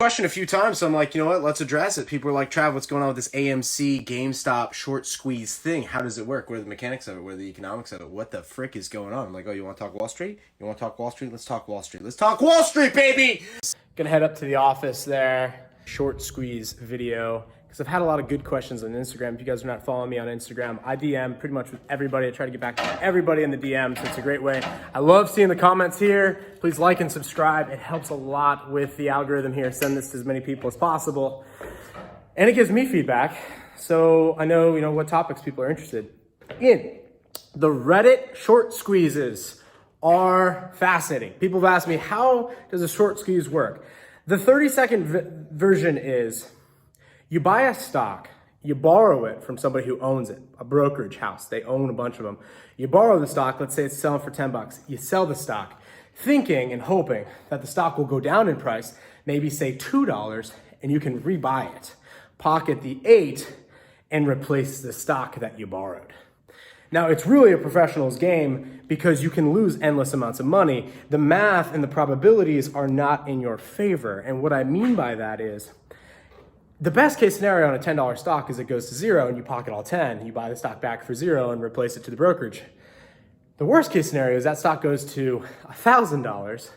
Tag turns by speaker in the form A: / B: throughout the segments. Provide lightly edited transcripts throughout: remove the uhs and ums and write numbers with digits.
A: Question a few times, so I'm like, you know what, let's address it. People are like, Trav, what's going on with this AMC GameStop short squeeze thing? How does it work? What are the mechanics of it? What are the economics of it? What the frick is going on? I'm like, oh, you want to talk Wall Street? You want to talk Wall Street? Let's talk Wall Street. Let's talk Wall Street, baby!
B: Gonna head up to the office there. Short squeeze video, because I've had a lot of good questions on Instagram. If you guys are not following me on Instagram, I DM pretty much with everybody. I try to get back to everybody in the DM, so it's a great way. I love seeing the comments here. Please like and subscribe. It helps a lot with the algorithm here. Send this to as many people as possible. And it gives me feedback, so I know, what topics people are interested in. The Reddit short squeezes are fascinating. People have asked me, how does a short squeeze work? The 30-second version is, you buy a stock, you borrow it from somebody who owns it, a brokerage house. They own a bunch of them. You borrow the stock, let's say it's selling for 10 bucks. You sell the stock, thinking and hoping that the stock will go down in price, maybe say $2, and you can rebuy it. Pocket the 8 and replace the stock that you borrowed. Now, it's really a professional's game because you can lose endless amounts of money. The math and the probabilities are not in your favor. And what I mean by that is, the best case scenario on a $10 stock is it goes to zero and you pocket all 10. You buy the stock back for zero and replace it to the brokerage. The worst case scenario is that stock goes to $1,000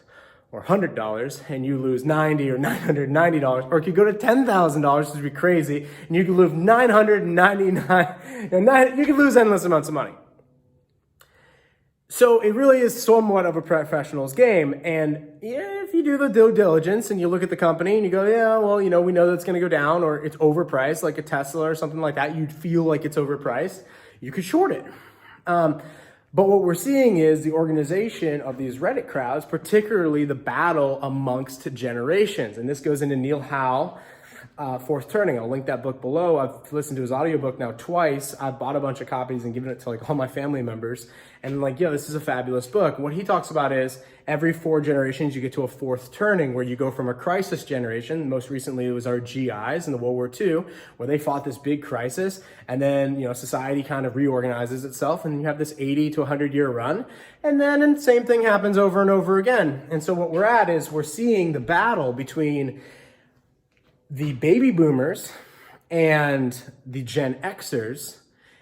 B: or $100 and you lose $90 or $990, or it could go to $10,000, which would be crazy, and you could lose $999, you could lose endless amounts of money. So it really is somewhat of a professional's game. And if you do the due diligence and you look at the company and you go, yeah, well, we know that it's going to go down, or it's overpriced, like a Tesla or something like that, you'd feel like it's overpriced, you could short it. But what we're seeing is the organization of these Reddit crowds, particularly the battle amongst generations. And this goes into Neil Howe, Fourth Turning. I'll link that book below. I've listened to his audiobook now twice. I've bought a bunch of copies and given it to all my family members. And this is a fabulous book. What he talks about is every 4 generations, you get to a fourth turning where you go from a crisis generation. Most recently, it was our GIs in the World War II, where they fought this big crisis. And then, society kind of reorganizes itself and you have this 80 to 100-year run. And then the same thing happens over and over again. And so what we're at is we're seeing the battle between the baby boomers and the Gen Xers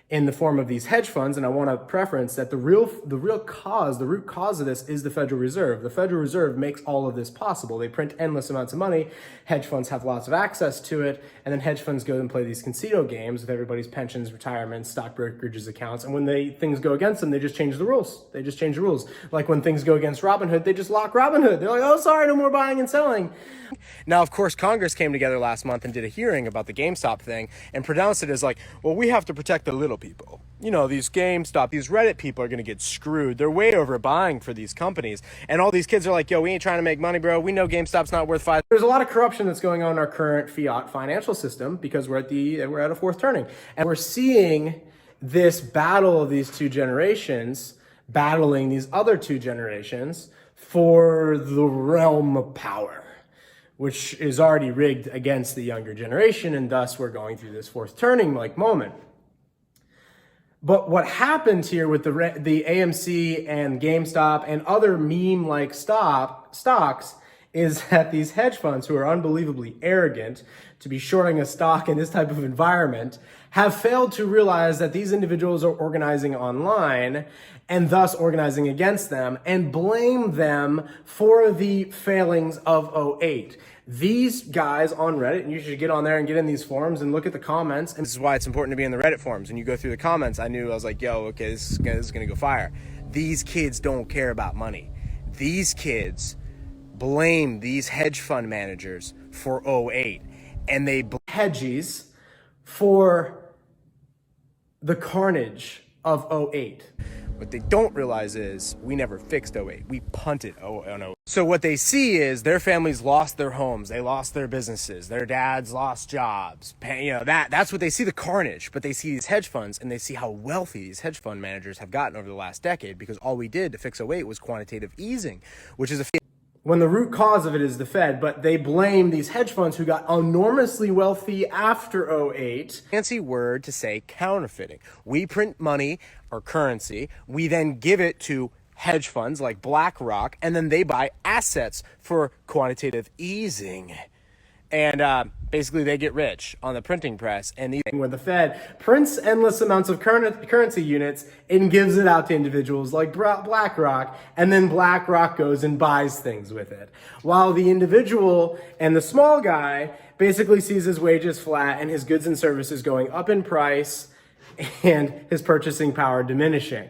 B: in the form of these hedge funds. And I want to preference that the root cause of this is the Federal Reserve. The Federal Reserve makes all of this possible. They print endless amounts of money. Hedge funds have lots of access to it. And then hedge funds go and play these casino games with everybody's pensions, retirements, stock brokerages accounts. And when things go against them, they just change the rules. They just change the rules. Like when things go against Robinhood, they just lock Robinhood. They're like, oh, sorry, no more buying and selling. Now, of course, Congress came together last month and did a hearing about the GameStop thing and pronounced it as well, we have to protect the little people. These GameStop, these Reddit people are going to get screwed. They're way overbuying for these companies. And all these kids are like, yo, we ain't trying to make money, bro. We know GameStop's not worth $5. There's a lot of corruption that's going on in our current fiat financial system because we're at a fourth turning. And we're seeing this battle of these two generations battling these other two generations for the realm of power, which is already rigged against the younger generation, and thus we're going through this fourth turning moment. But what happened here with the AMC and GameStop and other meme-like stocks is that these hedge funds, who are unbelievably arrogant to be shorting a stock in this type of environment, have failed to realize that these individuals are organizing online and thus organizing against them, and blame them for the failings of '08. These guys on Reddit, and you should get on there and get in these forums and look at the comments. And this is why it's important to be in the Reddit forums. And you go through the comments, I was like, yo, okay, this is gonna go fire. These kids don't care about money. These kids blame these hedge fund managers for '08, and they blame hedgies for the carnage of '08. What they don't realize is we never fixed '08. We punted '08. So what they see is their families lost their homes. They lost their businesses. Their dads lost jobs. That's what they see, the carnage. But they see these hedge funds and they see how wealthy these hedge fund managers have gotten over the last decade, because all we did to fix '08 was quantitative easing, which is when the root cause of it is the Fed. But they blame these hedge funds who got enormously wealthy after '08. Fancy word to say counterfeiting. We print money or currency. We then give it to hedge funds like BlackRock, and then they buy assets for quantitative easing. And basically they get rich on the printing press, and where the Fed prints endless amounts of currency units and gives it out to individuals like BlackRock, and then BlackRock goes and buys things with it, while the individual and the small guy basically sees his wages flat and his goods and services going up in price and his purchasing power diminishing.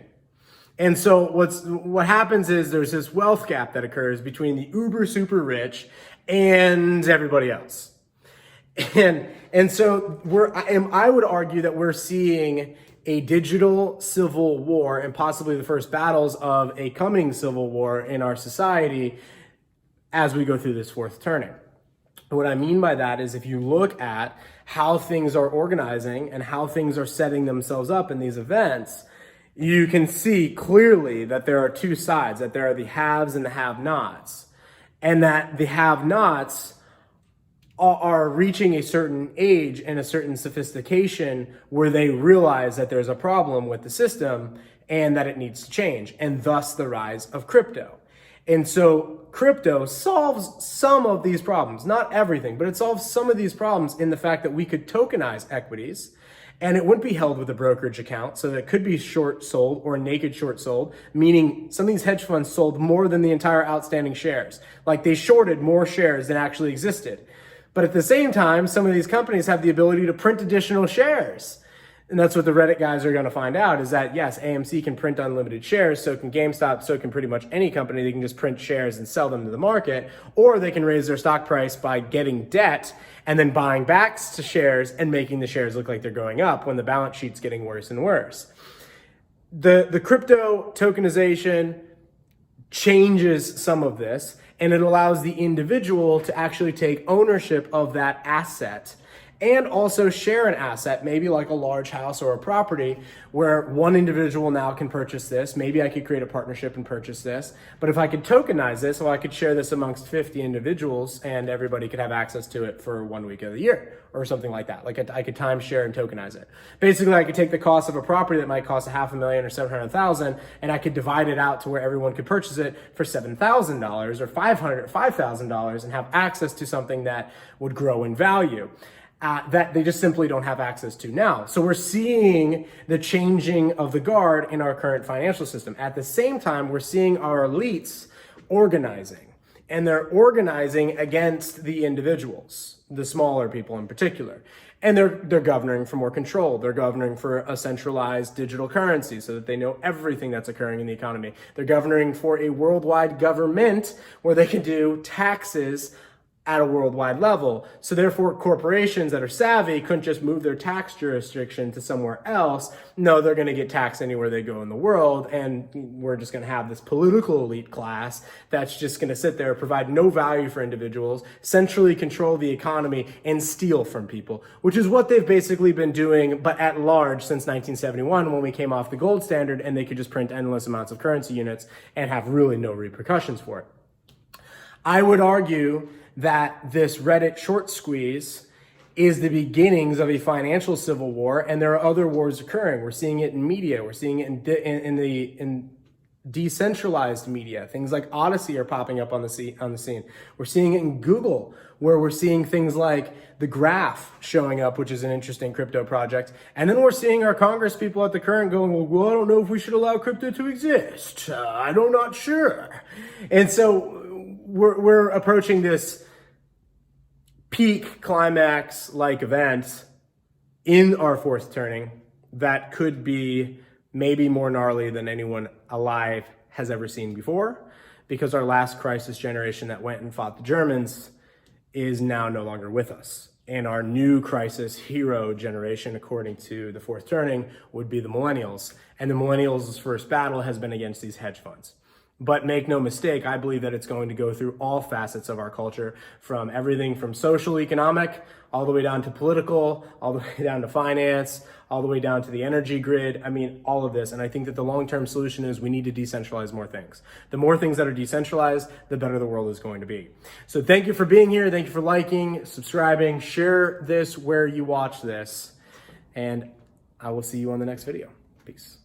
B: And so what happens is there's this wealth gap that occurs between the uber super rich and everybody else. And so I would argue that we're seeing a digital civil war, and possibly the first battles of a coming civil war in our society as we go through this fourth turning. What I mean by that is, if you look at how things are organizing and how things are setting themselves up in these events, you can see clearly that there are two sides, that there are the haves and the have-nots, and that the have-nots are reaching a certain age and a certain sophistication where they realize that there's a problem with the system and that it needs to change, and thus the rise of crypto. And so crypto solves some of these problems, not everything, but it solves some of these problems in the fact that we could tokenize equities, and it wouldn't be held with a brokerage account, so that it could be short sold or naked short sold, meaning some of these hedge funds sold more than the entire outstanding shares. Like, they shorted more shares than actually existed. But at the same time, some of these companies have the ability to print additional shares. And that's what the Reddit guys are going to find out, is that yes, AMC can print unlimited shares, so can GameStop, so can pretty much any company. They can just print shares and sell them to the market, or they can raise their stock price by getting debt and then buying back to shares and making the shares look like they're going up when the balance sheet's getting worse and worse. The crypto tokenization changes some of this, and it allows the individual to actually take ownership of that asset and also share an asset, maybe like a large house or a property, where one individual now can purchase this. Maybe I could create a partnership and purchase this. But if I could tokenize this, well, I could share this amongst 50 individuals and everybody could have access to it for 1 week of the year or something like that. Like, I could timeshare and tokenize it. Basically, I could take the cost of a property that might cost $500,000 or $700,000, and I could divide it out to where everyone could purchase it for $7,000 or $500,000 and have access to something that would grow in value. That they just simply don't have access to now. So we're seeing the changing of the guard in our current financial system. At the same time, we're seeing our elites organizing, and they're organizing against the individuals, the smaller people in particular. And they're governing for more control. They're governing for a centralized digital currency so that they know everything that's occurring in the economy. They're governing for a worldwide government where they can do taxes at a worldwide level. So therefore, corporations that are savvy couldn't just move their tax jurisdiction to somewhere else. No, they're going to get taxed anywhere they go in the world. And we're just going to have this political elite class that's just going to sit there, provide no value for individuals, centrally control the economy, and steal from people, which is what they've basically been doing, but at large, since 1971, when we came off the gold standard and they could just print endless amounts of currency units and have really no repercussions for it. I would argue that this Reddit short squeeze is the beginnings of a financial civil war, and there are other wars occurring. We're seeing it in media. We're seeing it in decentralized media. Things like Odyssey are popping up on the scene. We're seeing it in Google, where we're seeing things like the Graph showing up, which is an interesting crypto project. And then we're seeing our Congress people at the current going, well, I don't know if we should allow crypto to exist. I'm not sure. And so we're approaching this peak climax-like event in our fourth turning that could be maybe more gnarly than anyone alive has ever seen before, because our last crisis generation that went and fought the Germans is now no longer with us. And our new crisis hero generation, according to the fourth turning, would be the millennials. And the millennials' first battle has been against these hedge funds. But make no mistake, I believe that it's going to go through all facets of our culture, from everything from social, economic, all the way down to political, all the way down to finance, all the way down to the energy grid. I mean, all of this. And I think that the long-term solution is we need to decentralize more things. The more things that are decentralized, the better the world is going to be. So thank you for being here. Thank you for liking, subscribing, share this where you watch this. And I will see you on the next video. Peace.